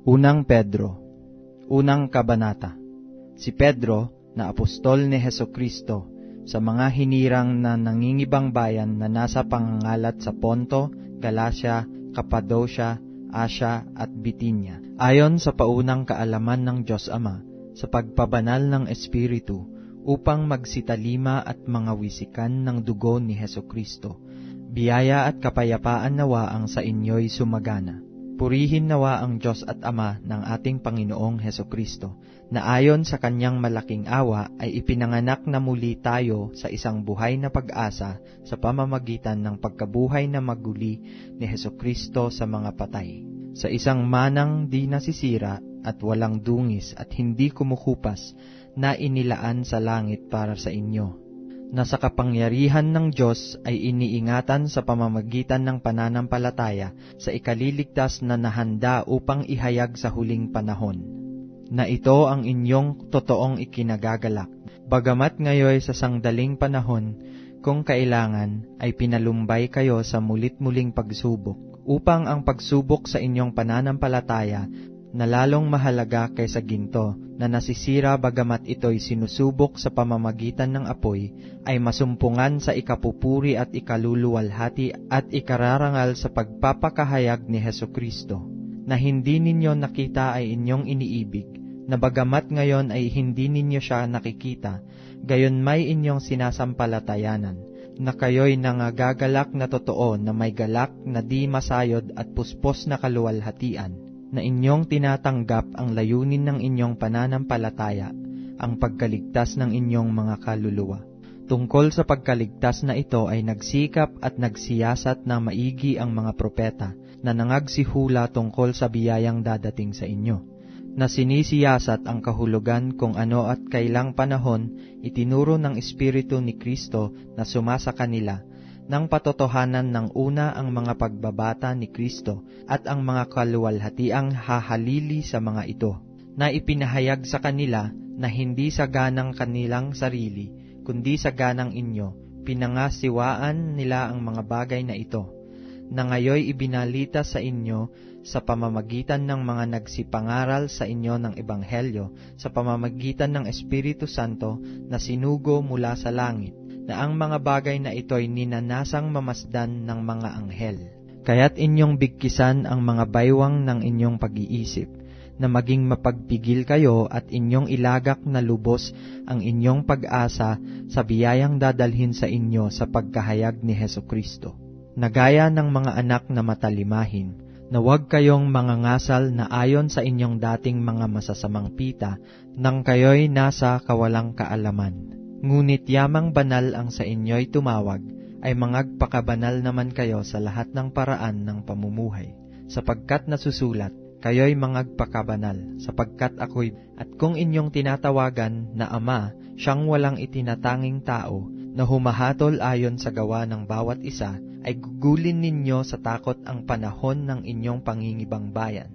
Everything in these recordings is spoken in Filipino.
Unang Pedro, Unang Kabanata. Si Pedro, na apostol ni Hesukristo, sa mga hinirang na nangingibang bayan na nasa pangangalat sa Ponto, Galacia, Cappadocia, Asia at Bitinya, ayon sa paunang kaalaman ng Diyos Ama, sa pagpabanal ng Espiritu, upang magsitalima at mga wisikan ng dugo ni Hesukristo. Biyaya at kapayapaan nawa ang sa inyo'y sumagana. Purihin nawa ang Diyos at Ama ng ating Panginoong Hesukristo, na ayon sa kanyang malaking awa ay ipinanganak na muli tayo sa isang buhay na pag-asa sa pamamagitan ng pagkabuhay na maguli ni Hesukristo sa mga patay. Sa isang manang di nasisira at walang dungis at hindi kumukupas na inilaan sa langit para sa inyo, na sa kapangyarihan ng Diyos ay iniingatan sa pamamagitan ng pananampalataya sa ikaliligtas na nahanda upang ihayag sa huling panahon, na ito ang inyong totoong ikinagagalak. Bagamat ngayon sa sangdaling panahon, kung kailangan, ay pinalumbay kayo sa mulit-muling pagsubok, upang ang pagsubok sa inyong pananampalataya na lalong mahalaga kaysa ginto na nasisira bagamat ito'y sinusubok sa pamamagitan ng apoy, ay masumpungan sa ikapupuri at ikaluluwalhati at ikararangal sa pagpapakahayag ni Hesukristo, na hindi ninyo nakita ay inyong iniibig, na bagamat ngayon ay hindi ninyo siya nakikita, gayon may inyong sinasampalatayanan, na kayo'y nangagagalak na totoo na may galak na di masayod at puspos na kaluwalhatian, na inyong tinatanggap ang layunin ng inyong pananampalataya, ang pagkaligtas ng inyong mga kaluluwa. Tungkol sa pagkaligtas na ito ay nagsikap at nagsiyasat na maigi ang mga propeta na nangagsihula tungkol sa biyayang dadating sa inyo, na sinisiyasat ang kahulugan kung ano at kailang panahon itinuro ng Espiritu ni Kristo na sumasa kanila, ng patotohanan ng una ang mga pagbabata ni Kristo at ang mga kaluwalhatiang hahalili sa mga ito, na ipinahayag sa kanila na hindi sa ganang kanilang sarili, kundi sa ganang inyo, pinangasiwaan nila ang mga bagay na ito, na ngayoy ibinalita sa inyo sa pamamagitan ng mga nagsipangaral sa inyo ng Ebanghelyo, sa pamamagitan ng Espiritu Santo na sinugo mula sa langit, na ang mga bagay na ito'y ninanasang mamasdan ng mga anghel. Kaya't inyong bigkisan ang mga baywang ng inyong pag-iisip, na maging mapagpigil kayo at inyong ilagak na lubos ang inyong pag-asa sa biyayang dadalhin sa inyo sa pagkahayag ni Hesukristo. Nagaya ng mga anak na matalimahin, na huwag kayong mangangasal na ayon sa inyong dating mga masasamang pita, nang kayo'y nasa kawalang kaalaman. Ngunit yamang banal ang sa inyo'y tumawag, ay mangagpakabanal naman kayo sa lahat ng paraan ng pamumuhay, sapagkat nasusulat, kayo'y mangagpakabanal, sapagkat ako'y, at kung inyong tinatawagan na Ama, siyang walang itinatanging tao, na humahatol ayon sa gawa ng bawat isa, ay gugulin ninyo sa takot ang panahon ng inyong pangingibang bayan,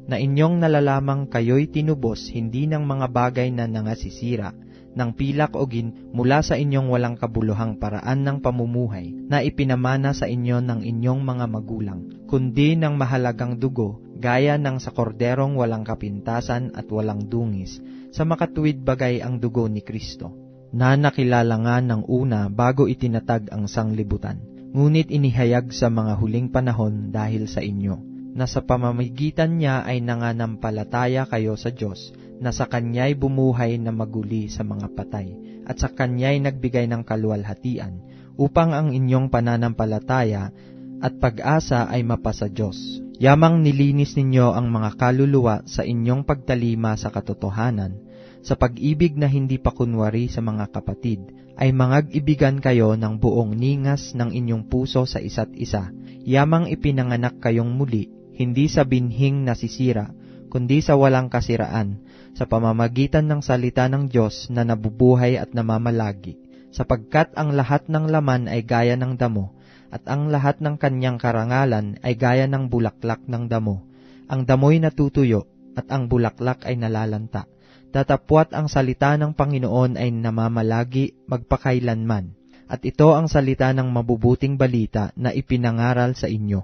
na inyong nalalamang kayo'y tinubos hindi ng mga bagay na nangasisira, ng pilak o mula sa inyong walang kabuluhang paraan ng pamumuhay na ipinamana sa inyo ng inyong mga magulang, kundi ng mahalagang dugo, gaya ng sa korderong walang kapintasan at walang dungis, sa makatuwid bagay ang dugo ni Kristo, na nakilala nga ng una bago itinatag ang sanglibutan, ngunit inihayag sa mga huling panahon dahil sa inyo, na sa pamamagitan niya ay nananampalataya kayo sa Diyos, na sa Kanya'y bumuhay na maguli sa mga patay, at sa Kanya'y nagbigay ng kaluwalhatian, upang ang inyong pananampalataya at pag-asa ay mapasa Diyos. Yamang nilinis ninyo ang mga kaluluwa sa inyong pagtalima sa katotohanan, sa pag-ibig na hindi pa kunwari sa mga kapatid, ay mangag-ibigan kayo ng buong ningas ng inyong puso sa isa't isa. Yamang ipinanganak kayong muli, hindi sa binhing nasisira, kundi sa walang kasiraan, sa pamamagitan ng salita ng Diyos na nabubuhay at namamalagi, sapagkat ang lahat ng laman ay gaya ng damo, at ang lahat ng kanyang karangalan ay gaya ng bulaklak ng damo. Ang damo'y natutuyo, at ang bulaklak ay nalalanta. Datapwat ang salita ng Panginoon ay namamalagi magpakailanman, at ito ang salita ng mabubuting balita na ipinangaral sa inyo.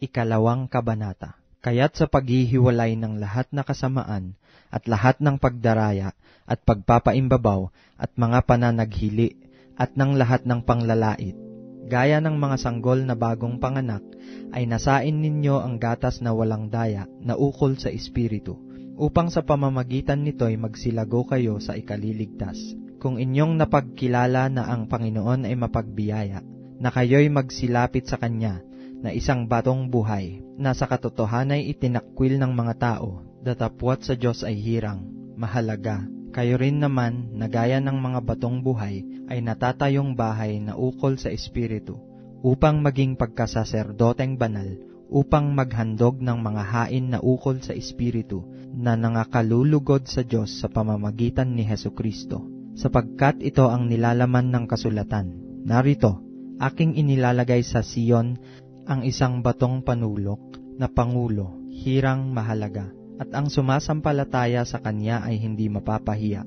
Ikalawang Kabanata. Kaya't sa paghihiwalay ng lahat na kasamaan, at lahat ng pagdaraya, at pagpapaimbabaw, at mga pananaghili, at ng lahat ng panglalait, gaya ng mga sanggol na bagong panganak, ay nasain ninyo ang gatas na walang daya, na ukol sa Espiritu, upang sa pamamagitan nito'y magsilago kayo sa ikaliligtas. Kung inyong napagkilala na ang Panginoon ay mapagbiyaya, na kayo'y magsilapit sa Kanya, na isang batong buhay, na sa katotohanay itinakwil ng mga tao, datapwat sa Diyos ay hirang, mahalaga. Kayo rin naman, na gaya ng mga batong buhay, ay natatayong bahay na ukol sa Espiritu, upang maging pagkasaserdoteng banal, upang maghandog ng mga hain na ukol sa Espiritu, na nangakalulugod sa Diyos sa pamamagitan ni Hesukristo. Sapagkat ito ang nilalaman ng kasulatan. Narito, aking inilalagay sa Siyon ang isang batong panulok na pangulo, hirang mahalaga, at ang sumasampalataya sa Kanya ay hindi mapapahiya.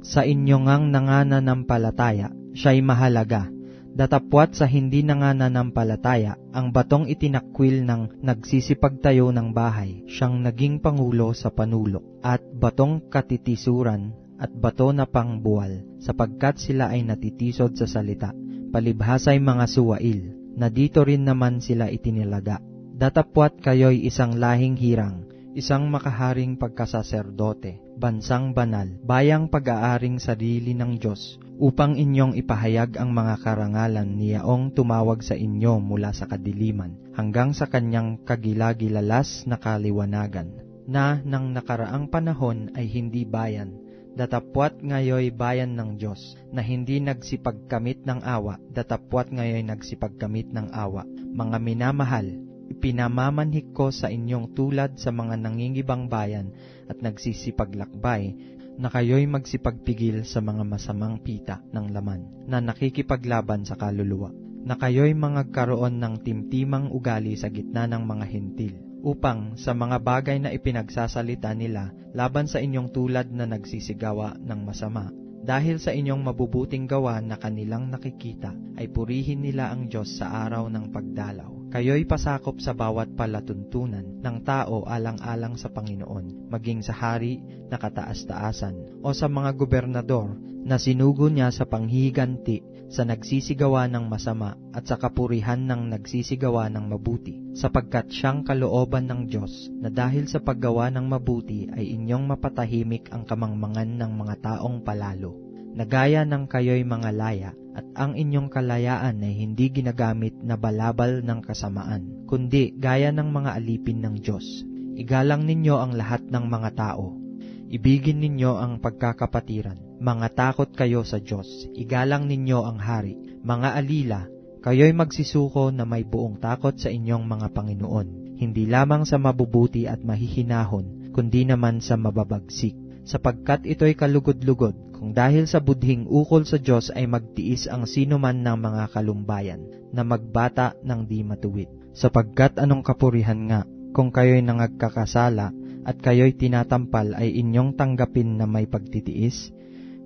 Sa inyo ngang nangananampalataya, siya'y mahalaga. Datapwat sa hindi nangananampalataya, ang batong itinakwil ng nagsisipagtayo ng bahay, siyang naging pangulo sa panulok, at batong katitisuran, at bato na pangbuwal, sapagkat sila ay natitisod sa salita, palibhasay mga suwail, na dito rin naman sila itinilaga. Datapwat kayo'y isang lahing hirang, isang makaharing pagkasaserdote, bansang banal, bayang pag-aaring sarili ng Diyos, upang inyong ipahayag ang mga karangalan niyaong tumawag sa inyo mula sa kadiliman, hanggang sa Kanyang kagilagilalas na kaliwanagan, na nang nakaraang panahon ay hindi bayan, datapwat ngayoy bayan ng Diyos, na hindi nagsipagkamit ng awa, datapwat ngayoy nagsipagkamit ng awa. Mga minamahal, ipinamamanhik ko sa inyong tulad sa mga nangingibang bayan at nagsisipaglakbay, na kayo'y magsipagpigil sa mga masamang pita ng laman, na nakikipaglaban sa kaluluwa, na kayo'y magkaroon ng timtimang ugali sa gitna ng mga hentil, upang sa mga bagay na ipinagsasalita nila laban sa inyong tulad na nagsisigawa ng masama, dahil sa inyong mabubuting gawa na kanilang nakikita, ay purihin nila ang Diyos sa araw ng pagdalaw. Kayo'y pasakop sa bawat palatuntunan ng tao alang-alang sa Panginoon, maging sa hari na kataas-taasan, o sa mga gobernador na sinugo niya sa panghihiganti sa nagsisigawa ng masama at sa kapurihan ng nagsisigawa ng mabuti, sapagkat siyang kalooban ng Diyos na dahil sa paggawa ng mabuti ay inyong mapatahimik ang kamangmangan ng mga taong palalo, na gaya ng kayo'y mga laya, at ang inyong kalayaan ay hindi ginagamit na balabal ng kasamaan, kundi gaya ng mga alipin ng Diyos. Igalang ninyo ang lahat ng mga tao. Ibigin ninyo ang pagkakapatiran. Mga takot kayo sa Diyos. Igalang ninyo ang hari. Mga alila, kayo'y magsisuko na may buong takot sa inyong mga Panginoon, hindi lamang sa mabubuti at mahihinahon, kundi naman sa mababagsik, sapagkat ito'y kalugod-lugod, kung dahil sa budhing ukol sa Diyos ay magtiis ang sinuman ng mga kalumbayan, na magbata ng di matuwid. Sapagkat anong kapurihan nga, kung kayo'y nangagkakasala, at kayo'y tinatampal ay inyong tanggapin na may pagtitiis?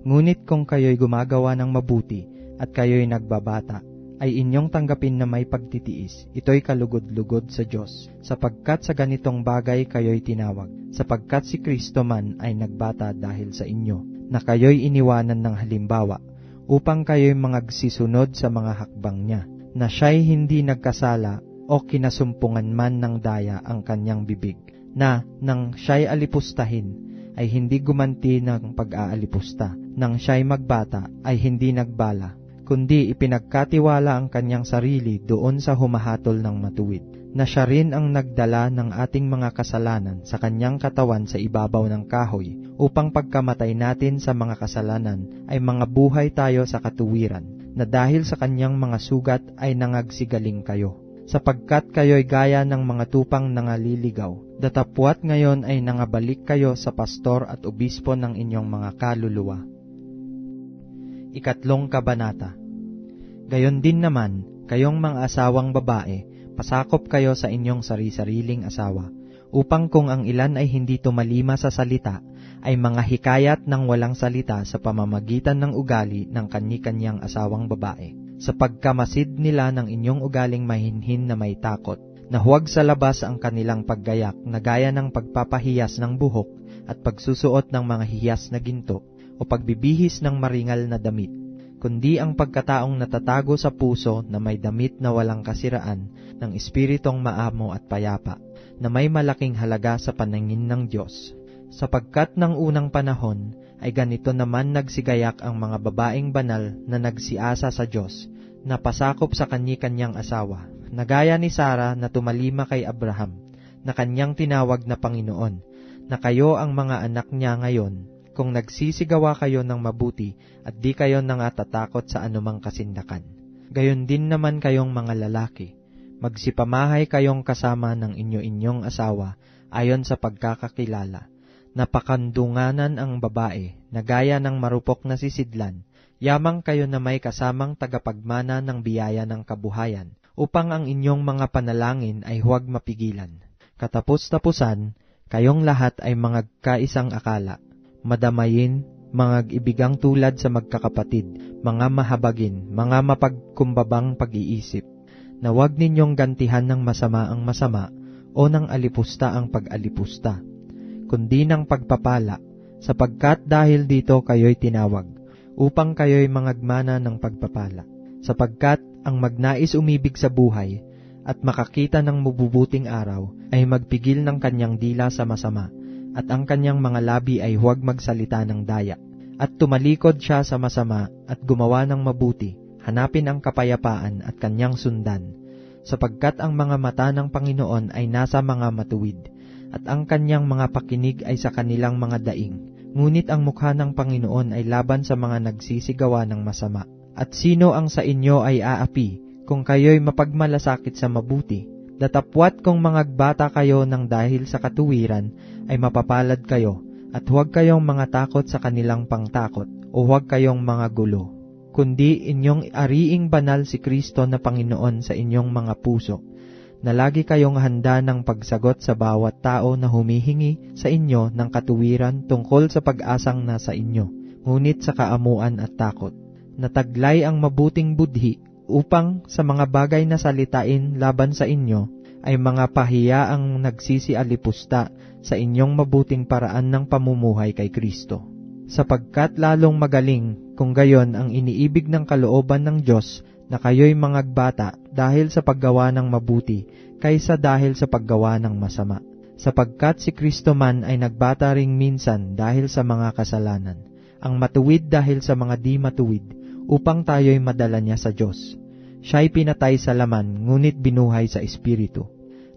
Ngunit kung kayo'y gumagawa ng mabuti, at kayo'y nagbabata, ay inyong tanggapin na may pagtitiis, ito'y kalugod-lugod sa Diyos, sapagkat sa ganitong bagay kayo'y tinawag, sapagkat si Kristo man ay nagbata dahil sa inyo, na kayo'y iniwanan ng halimbawa, upang kayo'y magsisunod sa mga hakbang niya, na siya'y hindi nagkasala o kinasumpungan man ng daya ang kanyang bibig, na nang siya'y alipustahin, ay hindi gumanti ng pag-aalipusta, nang siya'y magbata, ay hindi nagbala, kundi ipinagkatiwala ang kanyang sarili doon sa humahatol ng matuwid, na siya rin ang nagdala ng ating mga kasalanan sa kanyang katawan sa ibabaw ng kahoy, upang pagkamatay natin sa mga kasalanan ay mga buhay tayo sa katuwiran, na dahil sa kanyang mga sugat ay nangagsigaling kayo. Sapagkat kayo'y gaya ng mga tupang nangaliligaw, datapwat ngayon ay nangabalik kayo sa pastor at obispo ng inyong mga kaluluwa. Ikatlong kabanata. Gayon din naman, kayong mga asawang babae, pasakop kayo sa inyong sari-sariling asawa, upang kung ang ilan ay hindi tumalima sa salita, ay mga hikayat ng walang salita sa pamamagitan ng ugali ng kanyi-kanyang asawang babae, sa pagkamasid nila ng inyong ugaling mahinhin na may takot, na huwag sa labas ang kanilang paggayak na gaya ng pagpapahiyas ng buhok at pagsusuot ng mga hiyas na ginto o pagbibihis ng maringal na damit, kundi ang pagkataong natatago sa puso na may damit na walang kasiraan ng espiritong maamo at payapa, na may malaking halaga sa paningin ng Diyos. Sapagkat ng unang panahon ay ganito naman nagsigayak ang mga babaeng banal na nagsiasa sa Diyos, na pasakop sa kani-kanyang asawa, na gaya ni Sara na tumalima kay Abraham, na kanyang tinawag na Panginoon, na kayo ang mga anak niya ngayon, kung nagsisigawa kayo ng mabuti at di kayo nangatatakot sa anumang kasindakan. Gayon din naman kayong mga lalaki, magsipamahay kayong kasama ng inyo-inyong asawa ayon sa pagkakakilala. Napakandunganan ang babae, na gaya ng marupok na sisidlan, yamang kayo na may kasamang tagapagmana ng biyaya ng kabuhayan, upang ang inyong mga panalangin ay huwag mapigilan. Katapos-tapusan, kayong lahat ay mga kaisang akala, madamayin, mga ibigang tulad sa magkakapatid, mga mahabagin, mga mapagkumbabang pag-iisip, na huwag ninyong gantihan ng masama ang masama o ng alipusta ang pag-alipusta, kundi ng pagpapala, sapagkat dahil dito kayo'y tinawag, upang kayo'y mangagmana ng pagpapala. Sapagkat ang magnais umibig sa buhay at makakita ng mabubuting araw ay magpigil ng kanyang dila sa masama, at ang kanyang mga labi ay huwag magsalita ng daya, at tumalikod siya sa masama at gumawa ng mabuti, hanapin ang kapayapaan at kanyang sundan, sapagkat ang mga mata ng Panginoon ay nasa mga matuwid, at ang kanyang mga pakinig ay sa kanilang mga daing. Ngunit ang mukha ng Panginoon ay laban sa mga nagsisigawa ng masama. At sino ang sa inyo ay aapi, kung kayo'y mapagmalasakit sa mabuti? Datapwat kung mangagbata kayo ng dahil sa katuwiran, ay mapapalad kayo, at huwag kayong mga takot sa kanilang pangtakot, o huwag kayong mga gulo. Kundi inyong ariing banal si Kristo na Panginoon sa inyong mga puso, na lagi kayong handa ng pagsagot sa bawat tao na humihingi sa inyo ng katuwiran tungkol sa pag-asang nasa inyo, ngunit sa kaamuan at takot. Nataglay ang mabuting budhi upang sa mga bagay na salitain laban sa inyo ay mga pahiyaang nagsisialipusta sa inyong mabuting paraan ng pamumuhay kay Kristo. Sapagkat lalong magaling kung gayon ang iniibig ng kalooban ng Diyos na kayo'y mangagbata dahil sa paggawa ng mabuti, kaysa dahil sa paggawa ng masama. Sapagkat si Kristo man ay nagbata ring minsan dahil sa mga kasalanan, ang matuwid dahil sa mga di matuwid, upang tayo'y madala niya sa Diyos. Siya'y pinatay sa laman, ngunit binuhay sa Espiritu.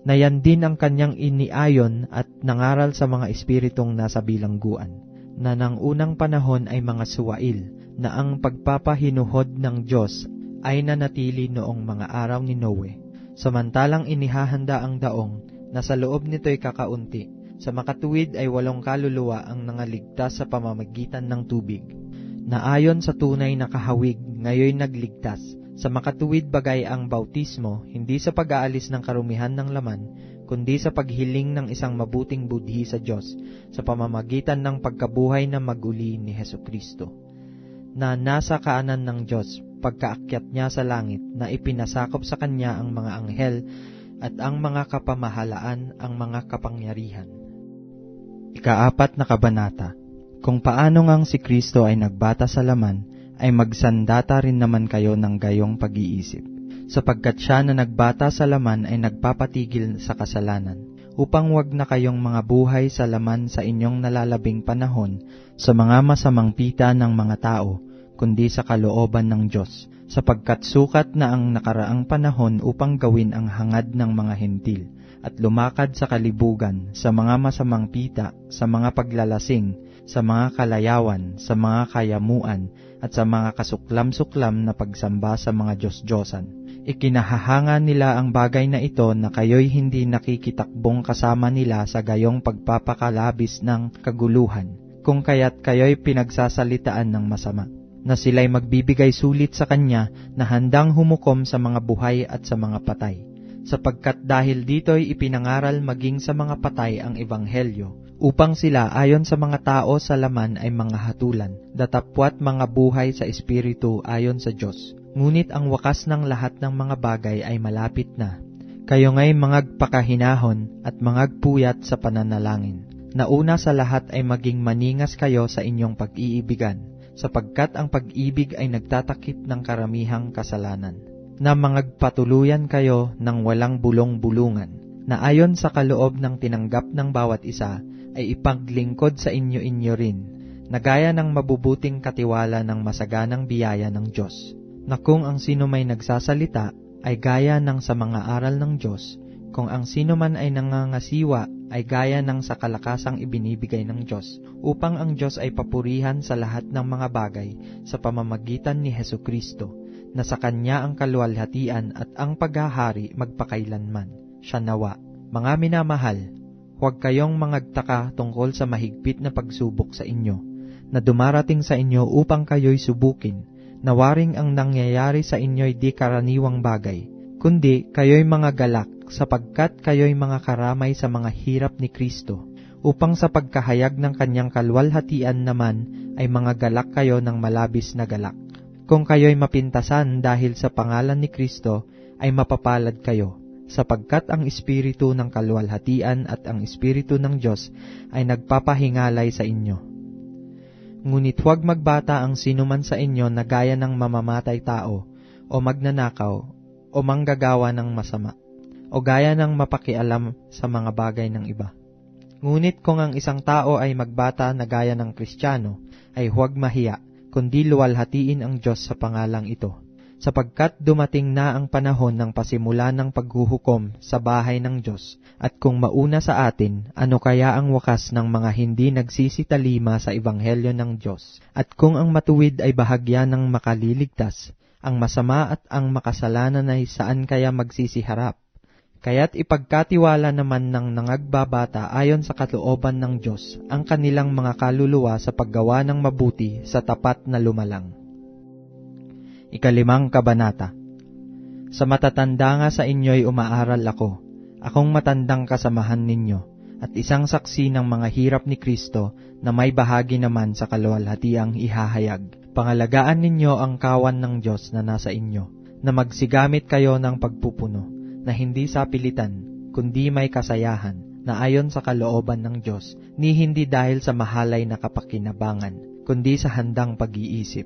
Na yan din ang kanyang iniayon at nangaral sa mga espiritong nasa bilangguan, na ng unang panahon ay mga suwail, na ang pagpapahinuhod ng Diyos ay nanatili noong mga araw ni Noe. Samantalang inihahanda ang daong, na sa loob nito'y kakaunti, sa makatuwid ay 8 kaluluwa ang nangaligtas sa pamamagitan ng tubig, na ayon sa tunay na kahawig ngayoy nagligtas. Sa makatuwid bagay ang bautismo, hindi sa pag-aalis ng karumihan ng laman, kundi sa paghiling ng isang mabuting budhi sa Diyos, sa pamamagitan ng pagkabuhay na maguli ni Hesukristo, na nasa kaanan ng Diyos, pagkaakyat niya sa langit, na ipinasakop sa kanya ang mga anghel at ang mga kapamahalaan, ang mga kapangyarihan. Ika-4 na kabanata. Kung paano ngang si Kristo ay nagbata sa laman, ay magsandata rin naman kayo ng gayong pag-iisip, sapagkat siya na nagbata sa laman ay nagpapatigil sa kasalanan, upang wag na kayong mga buhay sa laman sa inyong nalalabing panahon sa mga masamang pita ng mga tao, kundi sa kalooban ng Diyos, sapagkat sukat na ang nakaraang panahon upang gawin ang hangad ng mga hentil, at lumakad sa kalibugan, sa mga masamang pita, sa mga paglalasing, sa mga kalayawan, sa mga kayamuan, at sa mga kasuklam-suklam na pagsamba sa mga Diyos-Diyosan. Ikinahahanga nila ang bagay na ito na kayo'y hindi nakikitakbong kasama nila sa gayong pagpapakalabis ng kaguluhan, kung kaya't kayo'y pinagsasalitaan ng masama, na sila'y magbibigay sulit sa Kanya na handang humukom sa mga buhay at sa mga patay. Sapagkat dahil dito'y ipinangaral maging sa mga patay ang Ebanghelyo, upang sila ayon sa mga tao sa laman ay mga hatulan, datapwat mga buhay sa Espiritu ayon sa Diyos. Ngunit ang wakas ng lahat ng mga bagay ay malapit na. Kayo nga'y mangagpakahinahon at mangagpuyat sa pananalangin. Nauna sa lahat ay maging maningas kayo sa inyong pag-iibigan, sapagkat ang pag-ibig ay nagtatakip ng karamihang kasalanan. Na mangagpatuluyan kayo ng walang bulong-bulungan, na ayon sa kaloob ng tinanggap ng bawat isa, ay ipaglingkod sa inyo rin, na gaya ng mabubuting katiwala ng masaganang biyaya ng Diyos. Na kung ang sino may nagsasalita, ay gaya ng sa mga aral ng Diyos, kung ang sino man ay nangangasiwa, ay gaya ng sa kalakasang ibinibigay ng Diyos, upang ang Diyos ay papurihan sa lahat ng mga bagay sa pamamagitan ni Hesukristo, na sa Kanya ang kaluwalhatian at ang paghahari magpakailanman. Siya nawa. Mga minamahal, huwag kayong mangagtaka tungkol sa mahigpit na pagsubok sa inyo, na dumarating sa inyo upang kayo'y subukin, na waring ang nangyayari sa inyo'y di karaniwang bagay, kundi kayo'y mga galak, sapagkat kayo'y mga karamay sa mga hirap ni Kristo, upang sa pagkahayag ng Kanyang kaluwalhatian naman ay mga galak kayo ng malabis na galak. Kung kayo'y mapintasan dahil sa pangalan ni Kristo, ay mapapalad kayo, sapagkat ang Espiritu ng kaluwalhatian at ang Espiritu ng Diyos ay nagpapahingalay sa inyo. Ngunit huwag magbata ang sinuman sa inyo na gaya ng mamamatay tao, o magnanakaw, o manggagawa ng masama, o gaya ng mapakialam sa mga bagay ng iba. Ngunit kung ang isang tao ay magbata na gaya ng Kristiyano, ay huwag mahiya, kundi luwalhatiin ang Diyos sa pangalang ito, sapagkat dumating na ang panahon ng pasimula ng paghuhukom sa bahay ng Diyos, at kung mauna sa atin, ano kaya ang wakas ng mga hindi nagsisitalima sa Ebanghelyo ng Diyos? At kung ang matuwid ay bahagya ng makaliligtas, ang masama at ang makasalanan ay saan kaya magsisiharap? Kaya't ipagkatiwala naman ng nangagbabata ayon sa kalooban ng Diyos ang kanilang mga kaluluwa sa paggawa ng mabuti sa tapat na lumalang. 5 Kabanata. Sa matatanda nga sa inyo'y umaaral ako, akong matandang kasamahan ninyo, at isang saksi ng mga hirap ni Kristo na may bahagi naman sa kaluwalhatiang ihahayag. Pangalagaan ninyo ang kawan ng Diyos na nasa inyo, na magsigamit kayo ng pagpupuno, na hindi sa pilitan, kundi may kasayahan, na ayon sa kalooban ng Diyos, ni hindi dahil sa mahalay na kapakinabangan, kundi sa handang pag-iisip.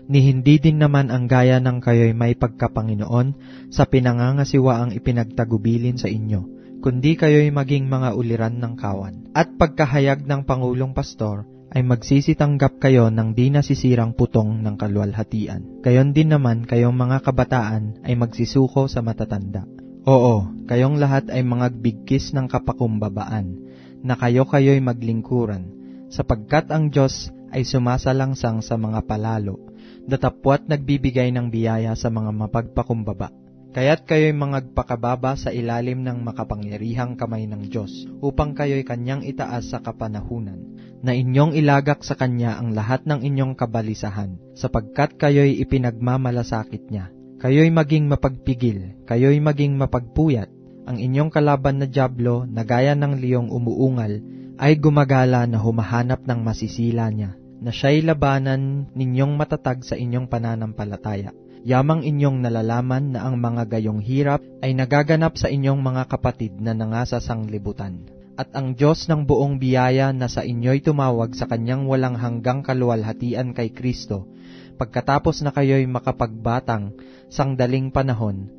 Ni hindi din naman ang gaya ng kayo'y may pagkapanginoon sa pinangangasiwa ang ipinagtagubilin sa inyo, kundi kayo'y maging mga uliran ng kawan. At pagkahayag ng Pangulong Pastor, ay magsisitanggap kayo ng di nasisirang putong ng kaluwalhatian. Gayon din naman kayong mga kabataan ay magsisuko sa matatanda. Oo, kayong lahat ay mga bigkis ng kapakumbabaan, na kayo'y maglingkuran, sapagkat ang Diyos ay sumasalangsang sa mga palalo, datapwat nagbibigay ng biyaya sa mga mapagpakumbaba. Kaya't kayo'y mangagpakababa sa ilalim ng makapangyarihang kamay ng Diyos, upang kayo'y Kanyang itaas sa kapanahunan, na inyong ilagak sa Kanya ang lahat ng inyong kabalisahan, sapagkat kayo'y ipinagmamalasakit niya. Kayo'y maging mapagpigil, kayo'y maging mapagpuyat. Ang inyong kalaban na dyablo, na gaya ng liyong umuungal, ay gumagala na humahanap ng masisila niya, na siya'y labanan ninyong matatag sa inyong pananampalataya. Yamang inyong nalalaman na ang mga gayong hirap ay nagaganap sa inyong mga kapatid na nangasa sanglibutan. At ang Diyos ng buong biyaya na sa inyo'y tumawag sa Kanyang walang hanggang kaluwalhatian kay Kristo, pagkatapos na kayo'y makapagbatang sangdaling panahon,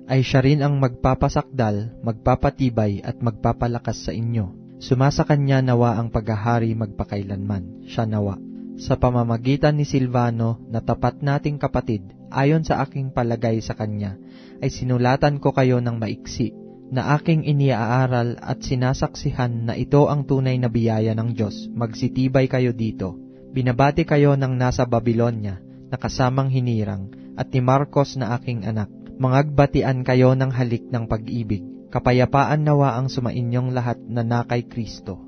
ay siya rin ang magpapasakdal, magpapatibay at magpapalakas sa inyo. Sumasa Kanya nawa ang paghahari magpakailanman. Siya nawa. Sa pamamagitan ni Silvano na tapat nating kapatid, ayon sa aking palagay sa kanya, ay sinulatan ko kayo ng maiksi, na aking iniaaral at sinasaksihan na ito ang tunay na biyaya ng Diyos. Magsitibay kayo dito. Binabati kayo ng nasa Babilonya, na kasamang hinirang, at ni Marcos na aking anak. Mangagbatian kayo ng halik ng pag-ibig. Kapayapaan nawa ang sumainyong lahat na nakay Kristo.